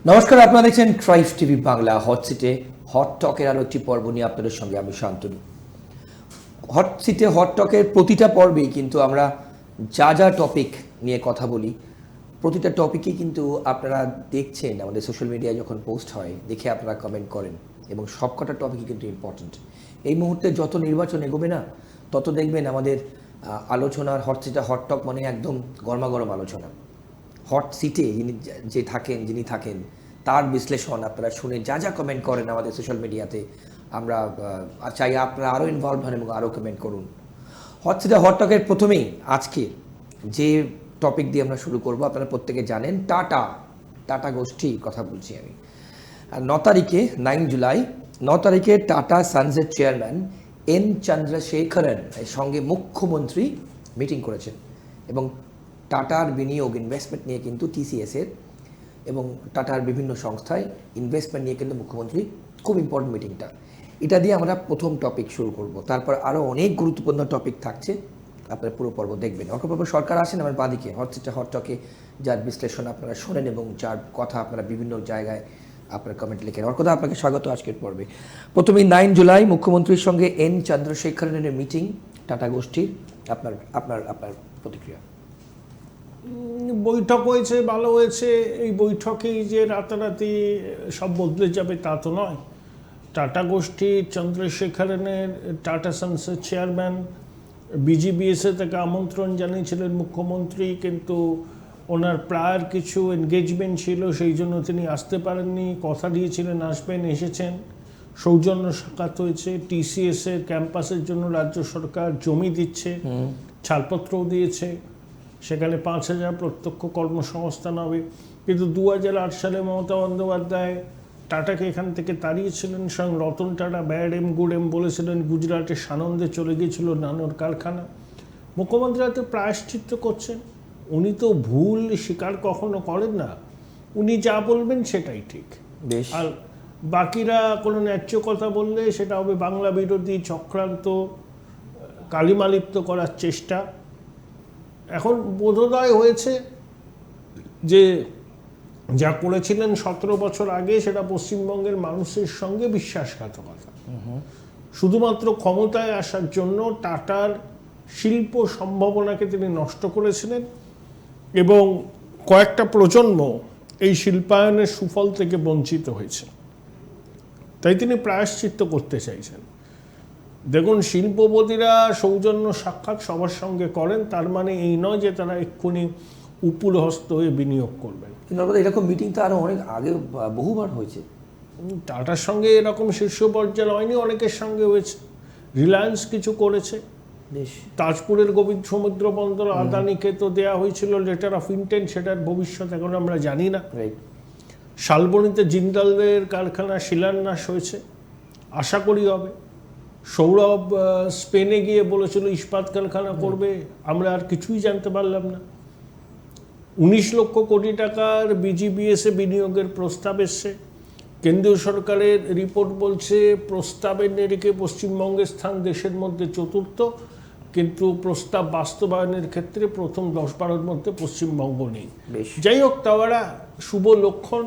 নমস্কার, আপনারা দেখছেন ট্রাইব টিভি বাংলা। হট সিটে হট টকের আরও একটি পর্ব নিয়ে আপনাদের সঙ্গে আমি শান্তনু। হট সিটে হট টকের প্রতিটা পর্বেই কিন্তু আমরা যা যা টপিক নিয়ে কথা বলি, প্রতিটা টপিকই কিন্তু আপনারা দেখছেন আমাদের সোশ্যাল মিডিয়ায় যখন পোস্ট হয়, দেখে আপনারা কমেন্ট করেন এবং সবকটা টপিকই কিন্তু ইম্পর্ট্যান্ট। এই মুহূর্তে যত নির্বাচন এগোবে না, তত দেখবেন আমাদের আলোচনার হট সিটে হট টক মানে একদম গরমাগরম আলোচনা। হট সিটে যিনি থাকেন তার বিশ্লেষণ আপনারা শুনে যা যা কমেন্ট করেন আমাদের সোশ্যাল মিডিয়াতে, আমরা চাই আপনারা আরও ইনভলভ হন এবং আরও কমেন্ট করুন। হট সিটে হট টকের প্রথমেই আজকে যে টপিক দিয়ে আমরা শুরু করব, আপনারা প্রত্যেকে জানেন টাটা গোষ্ঠীর কথা বলছি আমি। 9 জুলাই টাটা সানসের চেয়ারম্যান এন চন্দ্রশেখরন এর সঙ্গে মুখ্যমন্ত্রী মিটিং করেছেন এবং টাটার বিনিয়োগ ইনভেস্টমেন্ট নিয়ে কিন্তু টিসিএসের এবং টাটার বিভিন্ন সংস্থায় ইনভেস্টমেন্ট নিয়ে কিন্তু মুখ্যমন্ত্রী খুব ইম্পর্টেন্ট মিটিংটা, এটা দিয়ে আমরা প্রথম টপিক শুরু করব। তারপর আরও অনেক গুরুত্বপূর্ণ টপিক থাকছে, আপনারা পুরো পর্ব দেখবেন। অর্কপর্ব সরকার আসেন আমার বাদিকে, হট সিটে হট টকে যার বিশ্লেষণ আপনারা শোনেন এবং যার কথা আপনারা বিভিন্ন জায়গায় আপনার কমেন্ট লিখেন। অর্কদা, আপনাকে স্বাগত আজকের পর্বে। প্রথমেই 9 জুলাই মুখ্যমন্ত্রীর সঙ্গে এন চন্দ্রশেখরনের মিটিং টাটা গোষ্ঠীর, আপনার আপনার আপনার প্রতিক্রিয়া। বৈঠক হয়েছে, ভালো হয়েছে। এই বৈঠকেই যে রাতারাতি সব বদলে যাবে তা তো নয়। টাটা গোষ্ঠী চন্দ্রশেখরনের টাটা সন্সের চেয়ারম্যান, বিজিবিএসএ থেকে আমন্ত্রণ জানিয়েছিলেন মুখ্যমন্ত্রী, কিন্তু ওনার প্রায় কিছু এনগেজমেন্ট ছিল, সেই জন্য তিনি আসতে পারেননি। কথা দিয়েছিলেন আসবেন, এসেছেন। সৌজন্য সাক্ষাৎ হয়েছে। টিসিএসের ক্যাম্পাসের জন্য রাজ্য সরকার জমি দিচ্ছে, ছাড়পত্রও দিয়েছে, সেখানে 5,000 প্রত্যক্ষ কর্মসংস্থান হবে। কিন্তু 2008 সালে মমতা বন্দ্যোপাধ্যায় টাটাকে এখান থেকে তাড়িয়েছিলেন। স্বয়ং Ratan Tata bad M good M বলেছিলেন, গুজরাটে সানন্দে চলে গিয়েছিল নানোর কারখানা। মুখ্যমন্ত্রী হয়তো প্রায়শ্চিত্ত করছেন। উনি তো ভুল স্বীকার কখনো করেন না, উনি যা বলবেন সেটাই ঠিক। আর বাকিরা কোনো ন্যায্য কথা বললে সেটা হবে বাংলা বিরোধী চক্রান্ত, কালিমালিপ্ত করার চেষ্টা। এখন বোধোদয় হয়েছে যে যা করেছিলেন 17 বছর আগে সেটা পশ্চিমবঙ্গের মানুষের সঙ্গে বিশ্বাসঘাতকতা। শুধুমাত্র ক্ষমতায় আসার জন্য টাটার শিল্প সম্ভাবনাকে তিনি নষ্ট করেছিলেন এবং কয়েকটা প্রজন্ম এই শিল্পায়নের সুফল থেকে বঞ্চিত হয়েছে। তাই তিনি প্রায়শ্চিত্ত করতে চাইছেন। দেখুন, শিল্পপতিরা সৌজন্য সাক্ষাৎ সবার সঙ্গে করেন, তার মানে এই নয় যে তারা এক্ষুনি উপুল হস্ত হয়ে বিনিয়োগ করবেন। কিন্তু এরকম মিটিং তো আরও অনেক আগে বহুবার হয়েছে। টাটার সঙ্গে এরকম শীর্ষ পর্যায়ে হয়নি, অনেকের সঙ্গে হয়েছে। রিলায়েন্স কিছু করেছে, তাজপুরের গোবিন্দ সমুদ্র বন্দর আদানিকে তো দেওয়া হয়েছিল লেটার অফ ইন্টেন্ট, সেটার ভবিষ্যৎ এখন আমরা জানি না। শালবনীতে জিন্দালের কারখানা শিলান্যাস হয়েছে, আশা করি হবে। সৌরভ স্পেনে গিয়ে বলেছিল ইস্পাত কারখানা করবে, আমরা আর কিছুই জানতে পারলাম না। 19 লক্ষ কোটি টাকার বিজিবিএসএ বিনিয়োগের প্রস্তাব এসছে। কেন্দ্রীয় সরকারের রিপোর্ট বলছে প্রস্তাবের নিরিখে পশ্চিমবঙ্গের স্থান দেশের মধ্যে চতুর্থ, কিন্তু প্রস্তাব বাস্তবায়নের ক্ষেত্রে প্রথম 10-12-র মধ্যে পশ্চিমবঙ্গ নেই। যাই হোক, তাওয়ারা শুভ লক্ষণ।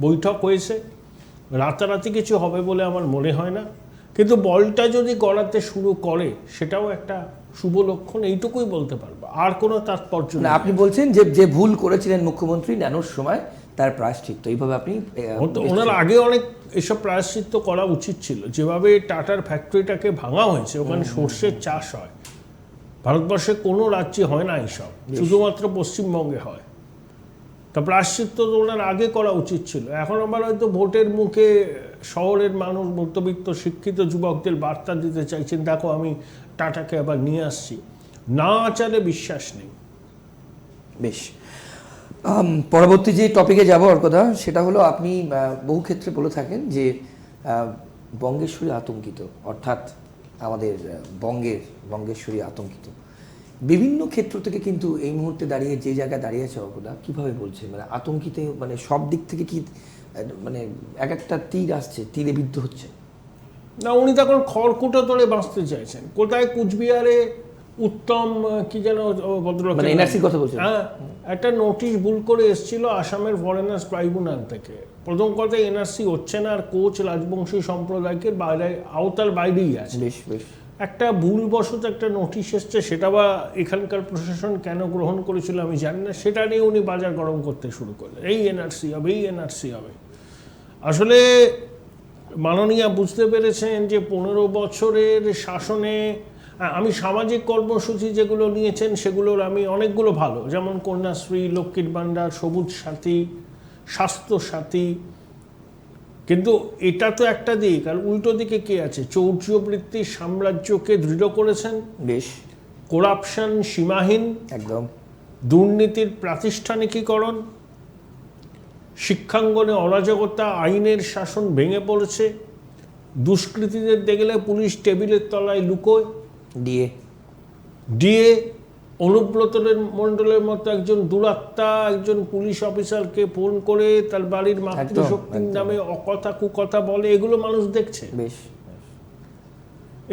বৈঠক হয়েছে, রাতারাতি কিছু হবে বলে আমার মনে হয় না, কিন্তু বলটা যদি গড়াতে শুরু করে সেটাও একটা শুভ লক্ষণ, এইটুকুই বলতে পারবো, আর কোনো তাৎপর্য না। আপনি বলছেন যে ভুল করেছিলেন মুখ্যমন্ত্রী ন্যানোর সময় তার প্রায়শ্চিত্ত, এইভাবে আপনি ওনার আগে অনেক এসব প্রায়শ্চিত্ত করা উচিত ছিল। যেভাবে টাটার ফ্যাক্টরিটাকে ভাঙা হয়েছে, ওখানে সর্ষের চাষ হয়, ভারতবর্ষে কোনো রাজ্যে হয় না এইসব, শুধুমাত্র পশ্চিমবঙ্গে হয়। তা প্রায়শ্চিত্ত তো ওনার আগে করা উচিত ছিল। এখন আবার হয়তো ভোটের মুখে শহরের মানুষ, মধ্যবিত্ত শিক্ষিত যুবকদের বার্তা দিতে চাইছেন, দেখো আমি টাটাকে আবার নিয়ে আসছি। না আচারে বিশ্বাস নেই। বেশ, পরবর্তী যে টপিকে যাব অর্কদা, সেটা হলো আপনি বহু ক্ষেত্রে বলে থাকেন যে বঙ্গেশ্বরী আতঙ্কিত, অর্থাৎ আমাদের বঙ্গেশ্বরী আতঙ্কিত। বিভিন্ন ক্ষেত্র থেকে কিন্তু এই মুহূর্তে দাঁড়িয়ে যে জায়গায় দাঁড়িয়ে আছে অর্কদা, কীভাবে বলছে মানে আতঙ্কিত, মানে সব দিক থেকে কি মানে এক একটা তীর আসছে, তীরে বিদ্ধ হচ্ছে না। উনি তখন খড়কুটো তোলে বাঁচতে চাইছেন। কোথায় কুচবিহারে উত্তম কি যেন ভদ্রলোক, মানে এনআরসির কথা বলছেন? হ্যাঁ, একটা নোটিশ ভুল করে এসেছিল আসামের ফরেনার্স ট্রাইব্যুনাল থেকে। প্রথম কথা, এনআরসি হচ্ছে না, আর কোচ রাজবংশী সম্প্রদায়কে বাইরে, আওতার বাইরেই আছে। বেশ বেশ। একটা ভুলবশত একটা নোটিশ এসছে, সেটা বা এখানকার প্রশাসন কেন গ্রহণ করেছিল আমি জানি না, সেটা নিয়ে উনি বাজার গরম করতে শুরু করলেন, এই এনআরসি হবে, এই এনআরসি হবে। আসলে মাননীয়া বুঝতে পেরেছেন যে 15 বছরের শাসনে, আমি সামাজিক কর্মসূচি যেগুলো নিয়েছেন সেগুলোর আমি অনেকগুলো ভালো, যেমন কন্যাশ্রী, লক্ষ্মীর ভাণ্ডার, সবুজ সাথী, স্বাস্থ্য সাথী, কিন্তু এটা তো একটা দিক। আর উল্টো দিকে কি আছে? চৌর্যবৃত্তির সাম্রাজ্যকে দৃঢ় করেছেন, বেশ। করাপশন সীমাহীন, একদম। দুর্নীতির প্রাতিষ্ঠানিকীকরণ, শিক্ষাঙ্গনে অরাজকতা, আইনের শাসন ভেঙে পড়েছে, দুষ্কৃতীদের দেখলে পুলিশ টেবিলের তলায় লুকোয়, ডিএ অনুব্রত মণ্ডলের মতো একজন দুরাত্মা একজন পুলিশ অফিসারকে ফোন করে তার বাড়ির মাতৃশক্তির নামে অকথা কুকথা বলে, এগুলো মানুষ দেখছে। বেশ।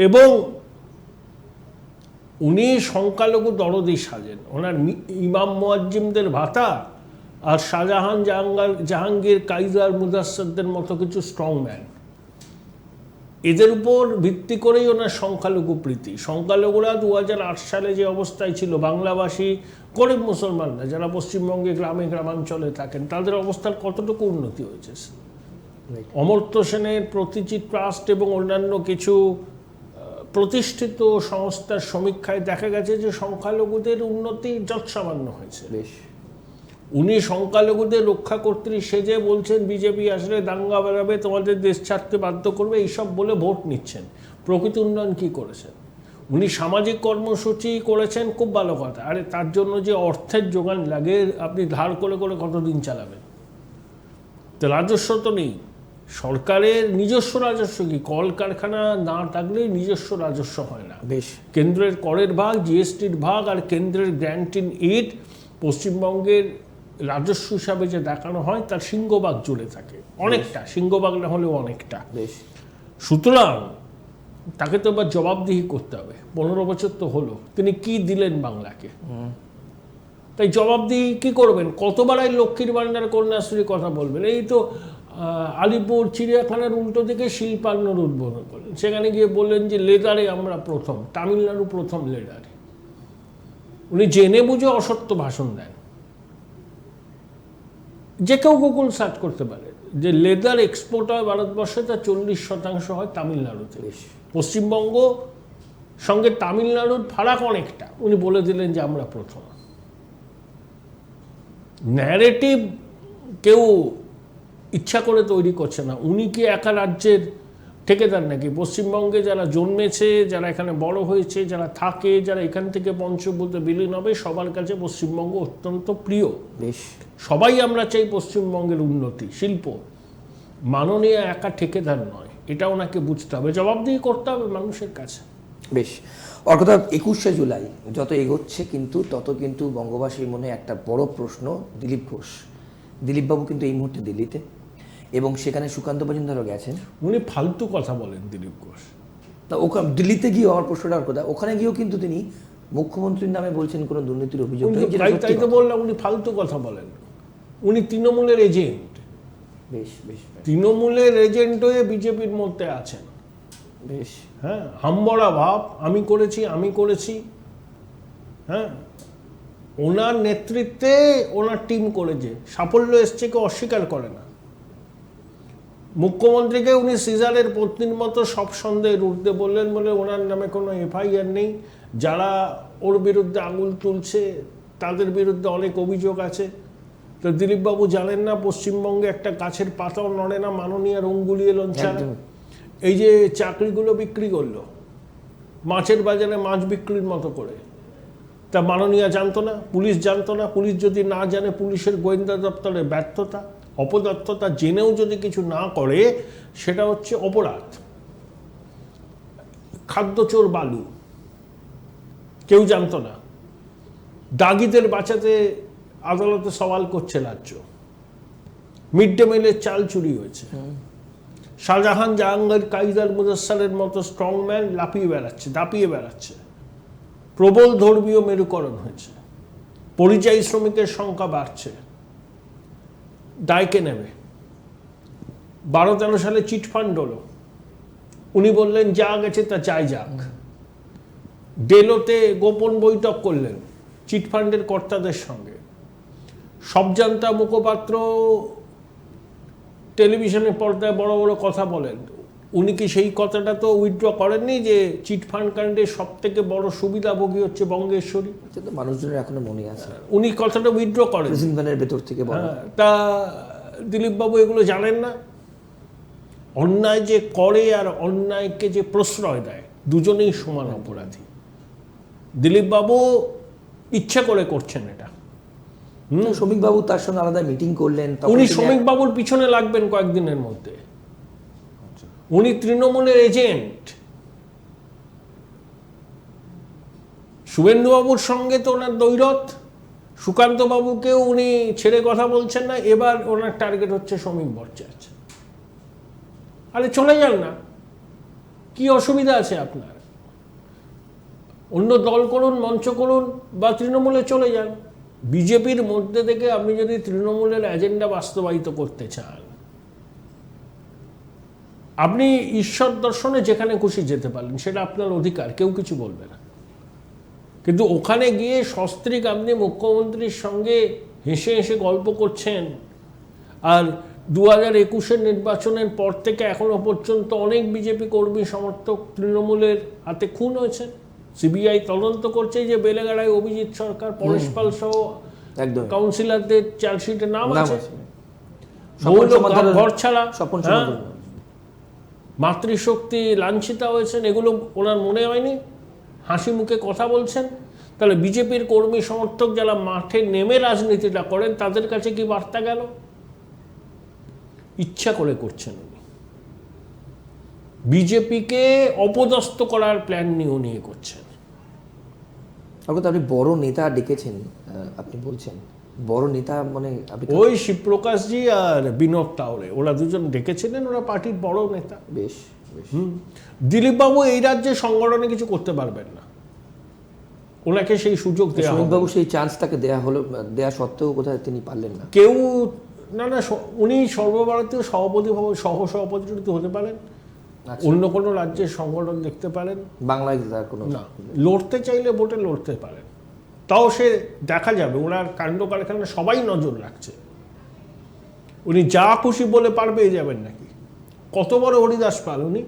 এবং উনি সংখ্যালঘু দরদি সাজেন, ওনার ইমাম মুয়াজ্জিমদের ভাতা আর শাহজাহান, জাহাঙ্গীর, কাইজার, মুদাসসারদের মতো কিছু স্ট্রংম্যান, এদের উপর ভিত্তি করেই ওনার সংখ্যালঘু প্রীতি। সংখ্যালঘুরা 2008 সালে যে অবস্থায় ছিল, বাংলাভাষী গরিব মুসলমানরা যারা পশ্চিমবঙ্গে গ্রামে গ্রামাঞ্চলে থাকেন, তাদের অবস্থার কতটুকু উন্নতি হয়েছে? অমর্ত্য সেনের প্রতিটি ট্রাস্ট এবং অন্যান্য কিছু প্রতিষ্ঠিত সংস্থার সমীক্ষায় দেখা গেছে যে সংখ্যালঘুদের উন্নতি যৎসামান্য হয়েছে। বেশ। উনি সংখ্যালঘুদের রক্ষাকর্ত্রী সেজে বলছেন বিজেপি আসলে দাঙ্গা বেরাবে, তোমাদের দেশ ছাড়তে বাধ্য করবে, এইসব বলে ভোট নিচ্ছেন। প্রকৃত উন্নয়ন কি করেছেন? উনি সামাজিক কর্মসূচি করেছেন, খুব ভালো কথা। আরে তার জন্য যে অর্থের যোগান লাগে, আপনি ধার করে করে কতদিন চালাবেন? তো রাজস্ব তো নেই, সরকারের নিজস্ব রাজস্ব কি? কলকারখানা না থাকলে নিজস্ব রাজস্ব হয় না। বেশ। কেন্দ্রের করের ভাগ, জিএসটির ভাগ আর কেন্দ্রের গ্র্যান্ট ইন এইড পশ্চিমবঙ্গের রাজস্ব হিসাবে যে দেখানো হয় তার সিংহভাগ জুড়ে থাকে, অনেকটা, সিংহভাগ না হলেও অনেকটা। বেশ। সুতরাং তাকে তো এবার জবাবদিহি করতে হবে। 15 বছর তো হলো, তিনি কি দিলেন বাংলাকে? তাই জবাবদিহি কি করবেন? কতবার এই লক্ষ্মীর ভাণ্ডার, কন্যাশ্রীর কথা বলবেন? এই তো আলিপুর চিড়িয়াখানার উল্টো দিকে শিল্পান্নর উদ্বোধন করলেন, সেখানে গিয়ে বললেন যে লেদারে আমরা প্রথম, তামিলনাড়ু প্রথম লেদারে। উনি জেনে বুঝে অসত্য ভাষণ দেন। যে কেউ গুগল সার্চ করতে পারে যে লেদার এক্সপোর্ট হয় ভারতবর্ষে, তার 40% হয় তামিলনাড়ুতে। পশ্চিমবঙ্গ সঙ্গে তামিলনাড়ুর ফারাক অনেকটা। উনি বলে দিলেন যে আমরা প্রথম। ন্যারেটিভ কেউ ইচ্ছা করে তৈরি করছে না। উনি কি একা রাজ্যের ঠিকাদার নাকি? পশ্চিমবঙ্গে যারা জন্মেছে, যারা এখানে বড় হয়েছে, যারা থাকে, যারা এখান থেকে পঞ্চভূতে বিলীন হবে, সবার কাছে পশ্চিমবঙ্গ অত্যন্ত প্রিয়। বেশ। সবাই আমরা চাই পশ্চিমবঙ্গের উন্নতি, শিল্প। মাননীয় একা ঠিকাদার নয়, এটা ওনাকে বুঝতে হবে, জবাবদিহি করতে হবে মানুষের কাছে। বেশ। ওর কথা 21শে জুলাই যত এগোচ্ছে কিন্তু তত কিন্তু বঙ্গবাসীর মনে একটা বড় প্রশ্ন, দিলীপ ঘোষ। দিলীপবাবু কিন্তু এই মুহূর্তে দিল্লিতে, এবং সেখানে সুকান্ত মজুমদারও গেছেন। উনি ফালতু কথা বলেন দিলীপ ঘোষ। তা ওখানে দিল্লিতে গিয়ে আমার প্রশ্নটার কথা, ওখানে গিয়েও কিন্তু তিনি মুখ্যমন্ত্রীর নামে বলছেন কোনো দুর্নীতির অভিযোগ নেই। তাই তো বললাম, উনি ফালতু কথা বলেন। উনি তৃণমূলের এজেন্ট। বেশ বেশ। তৃণমূলের এজেন্ট হয়ে বিজেপির মধ্যে আছেন। বেশ। হ্যাঁ, হাম্বড়া ভাব, আমি করেছি আমি করেছি। হ্যাঁ, ওনার নেতৃত্বে ওনার টিম করেছে, সাফল্য এসছে, কেউ অস্বীকার করে না। মুখ্যমন্ত্রীকে উনি সিজারের পত্নীর মতো সব সন্দেহের ঊর্ধ্বে বললেন বলে ওনার নামে কোনো এফআইআর নেই। যারা ওর বিরুদ্ধে আঙুল তুলছে তাদের বিরুদ্ধে অনেক অভিযোগ আছে। তো দিলীপবাবু জানেন না পশ্চিমবঙ্গে একটা গাছের পাতাও নড়ে না মাননীয় অঙ্গুলিয়ে লঞ্চা। এই যে চাকরিগুলো বিক্রি করলো মাছের বাজারে মাছ বিক্রির মতো করে, তা মাননীয় জানতো না? পুলিশ জানতো না? পুলিশ যদি না জানে, পুলিশের গোয়েন্দা দপ্তরের ব্যর্থতা, অপদার্থতা, জেনেও যদি কিছু না করে সেটা হচ্ছে অপরাধ। খাদ্যচোর বালু, কেউ জানতো না। দাগিদের বাঁচাতে আদালতে সওয়াল করছে রাজ্য। মিড ডে মিলের চাল চুরি হয়েছে। শাহজাহান, জাহাঙ্গীর, কাইজার, মুদাসসারের মতো স্ট্রংম্যান লাফিয়ে বেড়াচ্ছে, দাপিয়ে বেড়াচ্ছে। প্রবল ধর্মীয় মেরুকরণ হয়েছে, পরিযায়ী শ্রমিকের সংখ্যা বাড়ছে, দায়কে নেবে। 12-13 সালে চিটফান্ড হলো, উনি বললেন যা গেছে তা চাই যাক। ডেলোতে গোপন বৈঠক করলেন চিটফান্ডের কর্তাদের সঙ্গে। সবজান্তা মুখপাত্র টেলিভিশনের পর্দায় বড় বড় কথা বলেন, উনি কি সেই কথাটা তো উইথড্র করেননি যে চিটফান্ড কাণ্ডের সব থেকে বড় সুবিধাভোগী হচ্ছে বঙ্গেশ্বরী? এটা তো মানুষজনের এখনো মনে আছে, উনি কথাটা উইথড্র করেন। প্রেসিং ভ্যানের ভেতর থেকে বলা। তা দিলীপবাবু এগুলো জানেন না? অন্যায় যে করে আর অন্যায়কে যে প্রশ্রয় দেয়, দুজনেই সমান অপরাধী। দিলীপবাবু ইচ্ছা করে করছেন এটা। শ্রমিকবাবু তার সঙ্গে আলাদা মিটিং করলেন, তখন উনি তিনি শ্রমিকবাবুর পিছনে লাগবেন কয়েকদিনের মধ্যে। উনি তৃণমূলের এজেন্ট। শুভেন্দুবাবুর সঙ্গে তো ওনার দৈরথ, সুকান্ত বাবুকেও উনি ছেড়ে কথা বলছেন না। এবার ওনার টার্গেট হচ্ছে শ্রমিক ভট্টাচার্য। আরে চলে যান না, কি অসুবিধা আছে আপনার? অন্য দল করুন, মঞ্চ করুন, বা তৃণমূলে চলে যান। বিজেপির মধ্যে থেকে আপনি যদি তৃণমূলের এজেন্ডা বাস্তবায়িত করতে চান, আপনি ঈশ্বর দর্শনে যেখানে খুশি যেতে পারেন, সেটা আপনার অধিকার, কেউ কিছু বলবে না। কিন্তু ওখানে গিয়ে সস্ত্রীক আপনি মুখ্যমন্ত্রীর সঙ্গে হেসে হেসে গল্প করছেন, আর 2021-এর নির্বাচনের পর থেকে এখনো পর্যন্ত অনেক বিজেপি কর্মী সমর্থক তৃণমূলের হাতে খুন হয়েছে। সিবিআই তদন্ত করছে যে বেলেগাড়ায় অভিজিৎ সরকার, পরেশ পাল সহ একদম কাউন্সিলরদের চার্জশিটে নাম নাম আছে। আছে। বহু লোক সমাধানের- ঘর ছাড়া, স্বপন হ্যাঁ, সমাধান। মাতৃশক্তি লাঞ্ছিতা হয়েছেন, এগুলো ওনার মনে হয়নি? হাসি মুখে কথা বলছেন। তাহলে বিজেপির কর্মী সমর্থক যারা মাঠে নেমে রাজনীতিটা করেন, তাদের কাছে কি বার্তা গেল? ইচ্ছা করে করছেন উনি। বিজেপিকে অপদস্থ করার প্ল্যান নিয়ে উনি করছেন। অর্থাৎ আপনি বড় নেতা ডেকেছেন, আপনি বলছেন বড় নেতা, মানে আপনি ওই শিবপ্রকাশজি আর বিনোদ তাওরে, ওরা দুজন ডেকেছিলেন, ওরা পার্টির বড় নেতা। বেশ বেশ। দিলীপবাবু এই রাজ্যে সংগঠনে কিছু করতে পারবেন না, ওনাকে সেই সুযোগ দেওয়া হবে শ্রমিকবাবু না। সেই চান্স তাকে দেয়া হলো, দেয়া সত্ত্বেও কোথায় তিনি পারলেন না। কেউ না, উনি সর্বভারতীয় সভাপতি সহ-সভাপতি যদি হতে পারেন, আচ্ছা। অন্য কোনো রাজ্যের সংগঠন দেখতে পারেন বাংলায় তার কোনো না। লড়তে চাইলে ভোটে লড়তে পারেন, তাও সে দেখা যাবে। ওনার কাণ্ড কারখানা সবাই নজর রাখছে। উনি যা খুশি বলে পার পেয়ে যাবেন নাকি? কত বড় হরিদাস পাল উনি!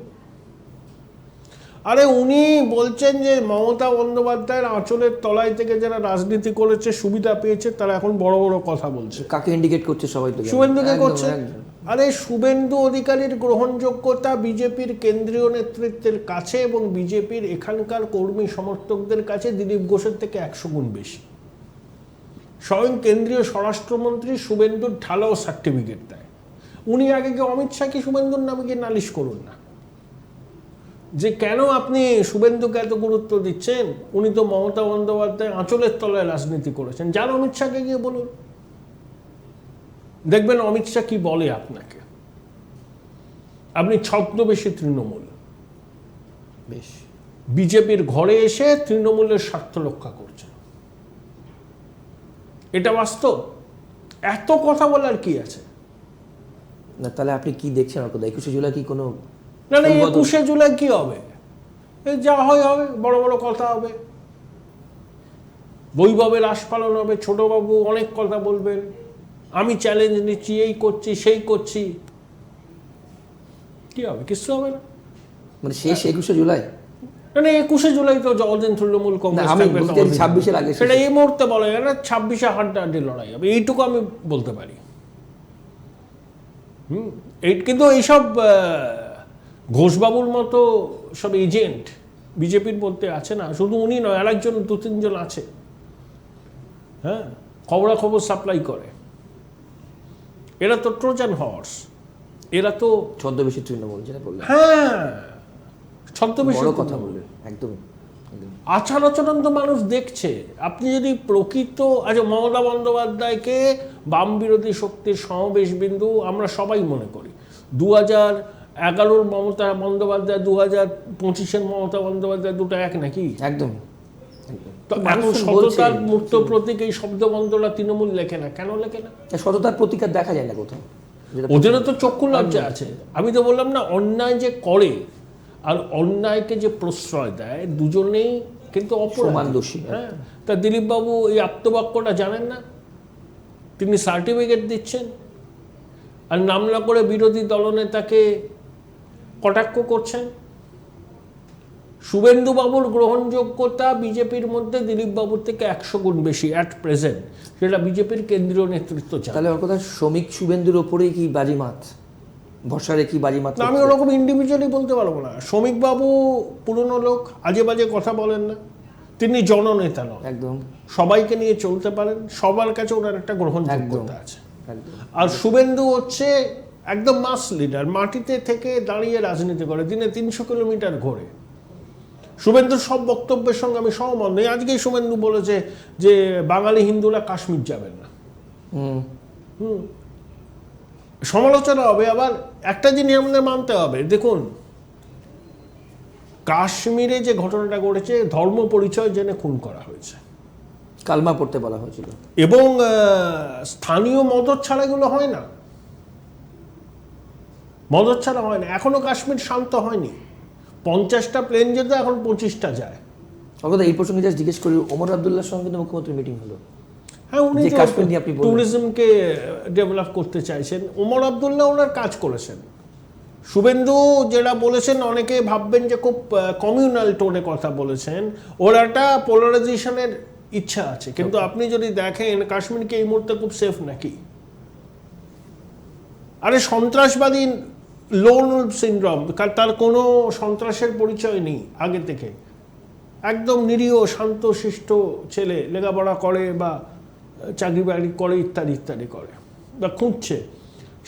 আরে উনি বলছেন যে মমতা বন্দ্যোপাধ্যায়ের আঁচলের তলায় থেকে যারা রাজনীতি করেছে, সুবিধা পেয়েছে, তারা এখন বড় বড় কথা বলছে। কাকে ইন্ডিকেট করছে সবাই তো জানে। শুভেন্দুকে একদম, করছে। একদম। আরে শুভেন্দু অধিকারীর গ্রহণযোগ্যতা বিজেপির কেন্দ্রীয় নেতৃত্বের কাছে এবং বিজেপির এখানকার কর্মী সমর্থকদের কাছে দিলীপ ঘোষের থেকে 100 গুণ বেশি। স্বয়ং কেন্দ্রীয় স্বরাষ্ট্রমন্ত্রী শুভেন্দুর ঢালাও সার্টিফিকেট দেয়। উনি আগে গিয়ে অমিত শাহকে শুভেন্দুর নামে গিয়ে নালিশ করুন না যে কেন আপনি শুভেন্দুকে এত গুরুত্ব দিচ্ছেন, উনি তো মমতা বন্দ্যোপাধ্যায় আঁচলের তলায় রাজনীতি করেছেন। যান অমিত শাহকে গিয়ে বলুন, দেখবেন অমিত শাহ কি বলে আপনাকে। আপনি ছদ্মবেশী তৃণমূল, বেশ। বিজেপির ঘরে এসে তৃণমূলের স্বার্থ রক্ষা করছেন, এটা বাস্তব। এত কথা বলার কি আছে? না, তাহলে আপনি কি দেখছেন অর্কদা? 21শে জুলাই কি কোনো না, 21শে 21শে জুলাই কি হবে? এই যা হয় হবে, বড় বড় কথা হবে, বৈভবের আস্ফালন হবে, ছোটবাবু অনেক কথা বলবেন, আমি চ্যালেঞ্জ নিচ্ছি, এই করছি, সেই করছি। কি হবে? কিছু হবে না। মানে শেষ 21শে জুলাই? মানে 21শে জুলাই তো যতদিন তৃণমূল কংগ্রেস না, আমি থাকবে বলতে ততদিন। 26-এর আগে সেটা এই মুহূর্তে বলা যায় না। 26শে হাড্ডাহাড্ডি লড়াই হবে, এইটুকু আমি বলতে পারি। কিন্তু এইসব ঘোষবাবুর মতো সব এজেন্ট বিজেপির মধ্যে আছে না, শুধু উনি নয়, আরেকজন 2-3 জন আছে। হ্যাঁ, খবরাখবর সাপ্লাই করে। এরা তো ট্রোজান হর্স, এরা তো ছদ্মবেশী তৃণমূল যেটা বললেন, হ্যাঁ ছদ্মবেশী বড় কথা তৃণমূল। বললেন, একদম একদম। আচার আচরণ তো মানুষ দেখছে। আপনি যদি প্রকৃত মমতা বন্দ্যোপাধ্যায়কে বাম বিরোধী শক্তির সমাবেশ বিন্দু আমরা সবাই মনে করি। 2011-র মমতা বন্দ্যোপাধ্যায়, 2025-এর মমতা বন্দ্যোপাধ্যায় দুটো এক নাকি? একদম। তো এখন সততার মূর্ত প্রতীক এই শব্দবন্ধটা তৃণমূল লেখে না, কেন লেখে না? সততার প্রতীক আর দেখা যায় না কোথাও। ওদেরও তো চক্ষু লজ্জা আছে। আমি তো বললাম না, অন্যায় যে করে আর অন্যায়কে যে প্রশ্রয় দেয় দুজনেই কিন্তু সমান দোষী। হ্যাঁ, তা দিলীপ বাবু এই আপ্তবাক্যটা জানেন না? তিনি সার্টিফিকেট দিচ্ছেন আর নাম না করে বিরোধী দলনেতাকে কটাক্ষ করছেন। শুভেন্দু বাবুর গ্রহণযোগ্যতা বিজেপির মধ্যে দিলীপ বাবুর থেকে 100 গুণ বেশি অ্যাট প্রেজেন্ট, সেটা বিজেপির কেন্দ্রীয় নেতৃত্ব চায়। তাহলে ওর কথা শ্রমিক শুভেন্দুর ওপরেই কি বাজিমাত, ভরসারে কি বাজিমাত? আমি ওরকম ইন্ডিভিজুয়ালি বলতে পারবো না। শ্রমিক বাবু পুরনো লোক, আজে বাজে কথা বলেন না, তিনি জননেতা নন, একদম সবাইকে নিয়ে চলতে পারেন, সবার কাছে ওনার একটা গ্রহণযোগ্যতা আছে। একদম। আর শুভেন্দু হচ্ছে একদম মাস লিডার, মাটিতে থেকে দাঁড়িয়ে রাজনীতি করে, দিনে 300 কিলোমিটার ঘোরে। শুভেন্দুর সব বক্তব্যের সঙ্গে আমি সহমত নই। আজকেই শুভেন্দু বলেছে যে বাঙালি হিন্দুরা কাশ্মীর যাবেন না। সমালোচনা হবে। আবার একটা জিনিস আমাদের মানতে হবে, দেখুন কাশ্মীরে যে ঘটনাটা ঘটেছে ধর্ম পরিচয় জেনে খুন করা হয়েছে, কালমা পড়তে বলা হয়েছিল, এবং স্থানীয় মদত ছাড়া এগুলো হয় না, মদত ছাড়া হয় না। এখনো কাশ্মীর শান্ত হয়নি। 50টা প্লেন যেত, এখন 25টা যায়। অর্থাৎ এই প্রসঙ্গে জাস্ট জিজ্ঞেস করি, ওমর আব্দুল্লাহর সঙ্গে মুখ্যমন্ত্রী মিটিং হলো। হ্যাঁ, উনি যে কাশ্মীর নিয়ে আপনি বললেন, ট্যুরিজমকে ডেভেলপ করতে চাইছেন। ওমর আব্দুল্লাহ ওনার কাজ করেছেন। শুভেন্দু যেটা বলেছেন অনেকে ভাববেন যে খুব কমিউনাল টোনে কথা বলেছেন, ওর একটা পোলারাইজেশনের ইচ্ছা আছে। কিন্তু আপনি যদি দেখেন কাশ্মীরকে এই মুহূর্তে খুব সেফ নাকি? আরে সন্ত্রাসবাদী লোন সিনড্রোম, তার কোনো সন্ত্রাসের পরিচয় নেই আগে থেকে, একদম নিরীহ শান্ত শিষ্ট ছেলে, লেখাপড়া করে বা চাকরি বাকরি করে ইত্যাদি ইত্যাদি করে বা খুঁজছে,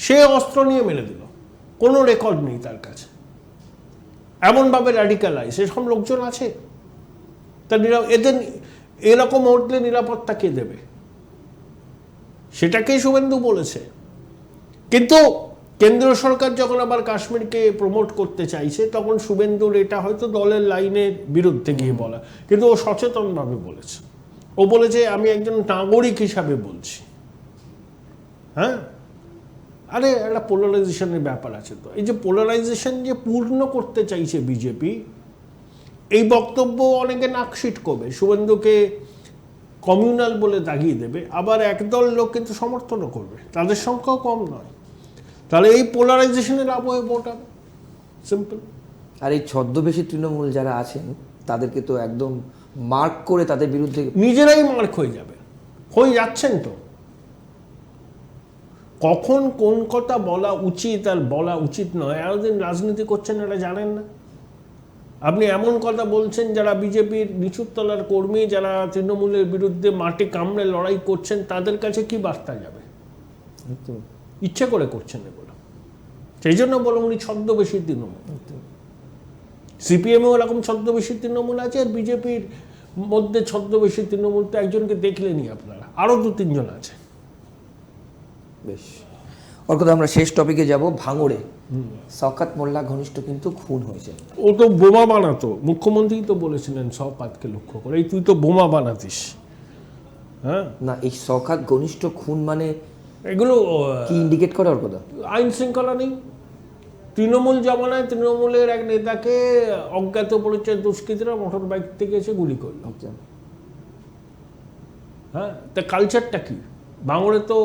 সে অস্ত্র নিয়ে মেরে দিল, কোনো রেকর্ড নেই তার কাছে। এমনভাবে র্যাডিক্যালাইজ এসব লোকজন আছে। তা এদের এরকম উঠলে নিরাপত্তা কে দেবে? সেটাকেই শুভেন্দু বলেছে। কিন্তু কেন্দ্রীয় সরকার যখন আবার কাশ্মীরকে প্রমোট করতে চাইছে, তখন শুভেন্দুর এটা হয়তো দলের লাইনের বিরুদ্ধে গিয়ে বলা, কিন্তু ও সচেতনভাবে বলেছে। ও বলেছে আমি একজন নাগরিক হিসাবে বলছি। হ্যাঁ, আরে একটা পোলারাইজেশনের ব্যাপার আছে। তো এই যে পোলারাইজেশন যে পূর্ণ করতে চাইছে বিজেপি, এই বক্তব্য অনেকে নাকশিট করবে, শুভেন্দুকে কমিউনাল বলে দাগিয়ে দেবে। আবার একদল লোক কিন্তু সমর্থনও করবে, তাদের সংখ্যাও কম নয়। তাহলে এই পোলারাইজেশনের আবহে ভোট হবে, সিম্পল। আর এই ছদ্মবেশী তৃণমূল যারা আছেন তাদেরকে তো একদম মার্ক করে তাদের বিরুদ্ধে নিজেরাই মার্ক হয়ে যাবে, হয়ে যাচ্ছেন তো। কখন কোন কথা বলা উচিত আর বলা উচিত নয়, এতদিন রাজনীতি করছেন এটা জানেন না? আপনি এমন কথা বলছেন যারা বিজেপির নিচুর তলার কর্মী, যারা তৃণমূলের বিরুদ্ধে মাটি কামড়ে লড়াই করছেন, তাদের কাছে কি বার্তা যাবে? ইচ্ছে করে করছেন এগুলো। সেই জন্য বলো উনি ছদ্মবেশী তৃণমূল। সিপিএমও এরকম ছদ্মবেশী তৃণমূল আছে, আর বিজেপির মধ্যে ছদ্মবেশী তৃণমূল তো একজনকে দেখলেনি আপনারা, আরো 2-3 জন আছে। বেশ, ওর কথা আমরা শেষ টপিকে যাব। ভাঙড়ে শওকত মোল্লা ঘনিষ্ঠ কিন্তু খুন হয়েছে। ও তো বোমা বানাতো, মুখ্যমন্ত্রী তো বলেছিলেন শওকতকে লক্ষ্য করে, এই তুই তো বোমা বানাতিস। হ্যাঁ না, এই শওকত ঘনিষ্ঠ খুন মানে এগুলো কি ইন্ডিকেট করে ওর কথা? আইন শৃঙ্খলা নেই। তৃণমূল জমানায় তৃণমূলের এক নেতাকে অজ্ঞাত পরিচয় দুষ্কৃতীরা মোটর বাইক থেকে এসে গুলি করল। হ্যাঁ, তা কালচারটা কি ভাঙড়ে? তো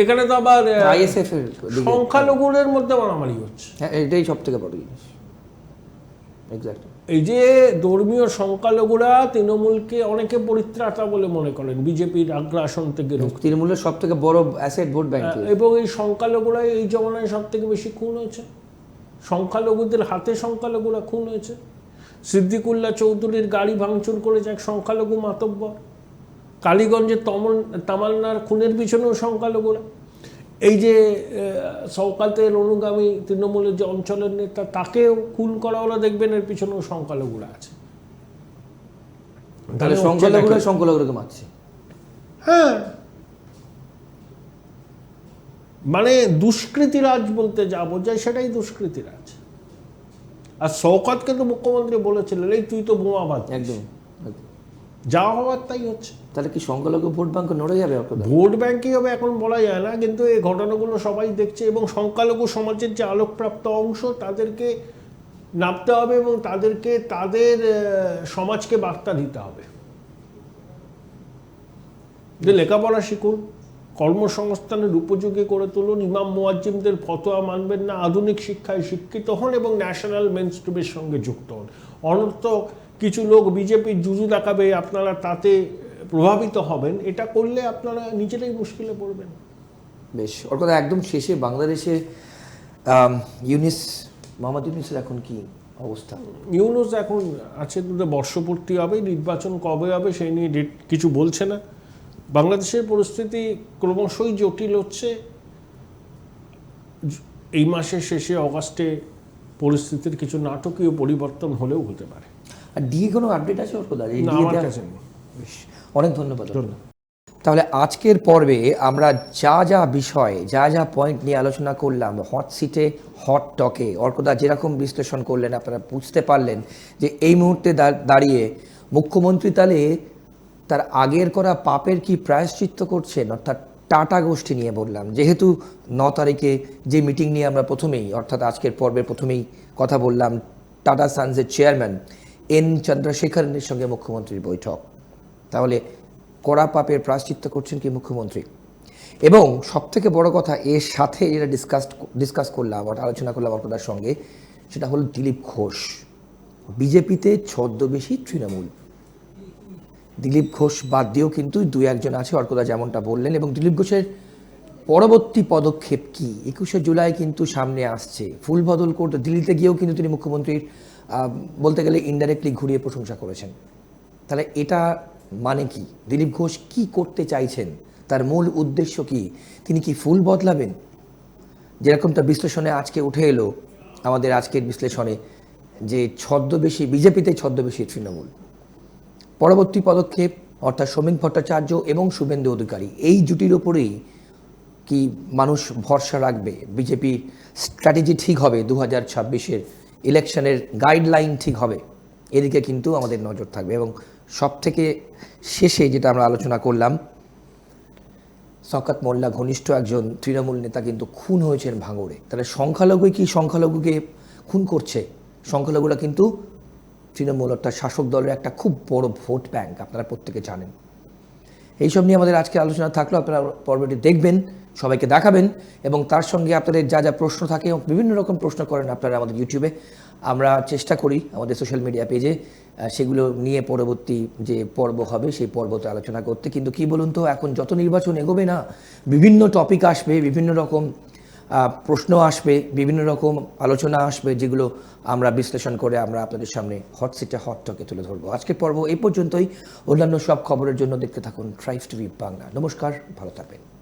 এখানে তো আবার আইএসএফ এর সংখ্যালঘুদের মধ্যে মারামারি হচ্ছে। হ্যাঁ, এটাই সব থেকে বড় জিনিস। এক্স্যাক্টলি। এই যে ধর্মীয় সংখ্যালঘুরা তৃণমূলকে অনেকে পরিত্রাতা বলে মনে করেন, বিজেপির আগ্রাসন থেকে তৃণমূলের সব থেকে বড় অ্যাসেট ভোট ব্যাংক, এবং এই সংখ্যালঘুরা এই জমানায় সব থেকে বেশি খুন হয়েছে। সংখ্যালঘুদের হাতে সংখ্যালঘুরা খুন হয়েছে। সিদ্দিকুল্লাহ চৌধুরীর গাড়ি ভাঙচুর করেছে এক সংখ্যালঘু মাতব্বর। কালীগঞ্জের তামান্নার খুনের পিছনেও সংখ্যালঘুরা। এই যে শওকতের অনুগামী তৃণমূলের যে অঞ্চলের নেতা, তাকেও খুন করা হলো, দেখবেন এর পিছনেও সংখ্যালঘুরা আছে। তাহলে সংখ্যালঘুরাকে মারছে। হ্যাঁ, মানে দুষ্কৃতিরাজ বলতে যা বোঝায় সেটাই দুষ্কৃতিরাজ। আর শওকতকে তো মুখ্যমন্ত্রী বলেছিলেন এই তুই তো বোমা বাঁধ। একদম। যা হওয়ার তাই হচ্ছে। তাহলে কি সংখ্যালঘু ভোট ব্যাংক নড়ে যাবে অর্কদা? ভোট ব্যাংকই হবে এখন বলা যায় না, কিন্তু এই ঘটনাগুলো সবাই দেখছে এবং সংখ্যালঘু সমাজের যে আলোকপ্রাপ্ত অংশ তাদেরকে নামতে হবে এবং তাদেরকে তাদের সমাজকে বার্তা দিতে হবে যে লেখাপড়া শিখুন, কর্মসংস্থানের উপযোগী করে তুলুন, ইমাম মুয়াজ্জিমদের ফতোয়া মানবেন না, আধুনিক শিক্ষায় শিক্ষিত হন এবং ন্যাশনাল মেনস্ট্রিমের সঙ্গে যুক্ত হন। অনর্থ কিছু লোক বিজেপির জুজু দেখাবে, আপনারা তাতে প্রভাবিত হবেন, এটা করলে আপনারা নিজেরাই মুশকিলে পড়বেন। বেশ, অর্কদা একদম শেষে বাংলাদেশে মোহাম্মদ ইউনূসের এখন কি অবস্থা? ইউনূস এখন আছে, দুটো বর্ষপূর্তি হবে, নির্বাচন কবে হবে সেই নিয়ে ডেট কিছু বলছে না। বাংলাদেশের পরিস্থিতি ক্রমশই জটিল হচ্ছে। এই মাসের শেষে অগাস্টে পরিস্থিতির কিছু নাটকীয় পরিবর্তন হলেও হতে পারে। আর ডিএ কোনো আপডেট আছে অর্কদা? না, আমার কাছে নেই। বেশ, অনেক ধন্যবাদ। তাহলে আজকের পর্বে আমরা যা যা বিষয়, যা যা পয়েন্ট নিয়ে আলোচনা করলাম, হট সিটে হট টকে অর্কদা যেরকম বিশ্লেষণ করলেন, আপনারা বুঝতে পারলেন যে এই মুহূর্তে দাঁড়িয়ে মুখ্যমন্ত্রী তাহলে তার আগের করা পাপের কি প্রায়শ্চিত্ত করছেন, অর্থাৎ টাটা গোষ্ঠী নিয়ে বললাম। যেহেতু 9 তারিখে যে মিটিং নিয়ে আমরা প্রথমেই, অর্থাৎ আজকের পর্বের প্রথমেই কথা বললাম, টাটা সান্সের চেয়ারম্যান এন চন্দ্রশেখরের সঙ্গে মুখ্যমন্ত্রীর বৈঠক, তাহলে কড়া পাপের প্রায়শ্চিত্ত করছেন কি মুখ্যমন্ত্রী? এবং সবথেকে বড় কথা, এর সাথে যেটা ডিসকাস করলাম, আলোচনা করলাম অর্কদার সঙ্গে, সেটা হলো দিলীপ ঘোষ। বিজেপিতে ছদ্মবেশী তৃণমূল, দিলীপ ঘোষ বাদ দিয়েও কিন্তু 2-1 আছে অর্কদা যেমনটা বললেন। এবং দিলীপ ঘোষের পরবর্তী পদক্ষেপ কি? 21শে জুলাই কিন্তু সামনে আসছে, ফুল বদল করতে দিল্লিতে গিয়েও কিন্তু তিনি মুখ্যমন্ত্রীর বলতে গেলে ইনডাইরেক্টলি ঘুরিয়ে প্রশংসা করেছেন। তাহলে এটা মানে কি? দিলীপ ঘোষ কি করতে চাইছেন? তার মূল উদ্দেশ্য কি? তিনি কি ফুল বদলাবেন? যেরকমটা বিশ্লেষণে আজকে উঠে এলো আমাদের আজকের বিশ্লেষণে, যে ছদ্মবেশী বিজেপিতে ছদ্মবেশী তৃণমূল, পরবর্তী পদক্ষেপ অর্থাৎ সমীক ভট্টাচার্য এবং শুভেন্দু অধিকারী, এই জুটির ওপরেই কি মানুষ ভরসা রাখবে? বিজেপির স্ট্র্যাটেজি ঠিক হবে, 2026-এর ইলেকশনের গাইডলাইন ঠিক হবে, এদিকে কিন্তু আমাদের নজর থাকবে। এবং সবথেকে শেষে যেটা আমরা আলোচনা করলাম, শওকত মোল্লা ঘনিষ্ঠ একজন তৃণমূল নেতা কিন্তু খুন হয়েছেন ভাঙড়ে। তাহলে সংখ্যালঘুই কি সংখ্যালঘুকে খুন করছে? সংখ্যালঘুরা কিন্তু তৃণমূল অর্থাৎ শাসক দলের একটা খুব বড় ভোট ব্যাংক, আপনারা প্রত্যেকে জানেন। এইসব নিয়ে আমাদের আজকে আলোচনা থাকলো, আপনারা পর্বটি দেখবেন, সবাইকে দেখাবেন এবং তার সঙ্গে আপনাদের যা যা প্রশ্ন থাকে, বিভিন্ন রকম প্রশ্ন করেন আপনারা আমাদের ইউটিউবে, আমরা চেষ্টা করি আমাদের সোশ্যাল মিডিয়া পেজে সেগুলো নিয়ে পরবর্তী যে পর্ব হবে সেই পর্বতে আলোচনা করতে। কিন্তু কি বলুন তো, এখন যত নির্বাচন এগোবে না, বিভিন্ন টপিক আসবে, বিভিন্ন রকম প্রশ্ন আসবে, বিভিন্ন রকম আলোচনা আসবে, যেগুলো আমরা বিশ্লেষণ করে আমরা আপনাদের সামনে হট সিটে হট টকে তুলে ধরবো। আজকের পর্ব এই পর্যন্তই। অন্যান্য সব খবরের জন্য দেখতে থাকুন ট্রাইবস টিভি বাংলা। নমস্কার, ভালো থাকবেন।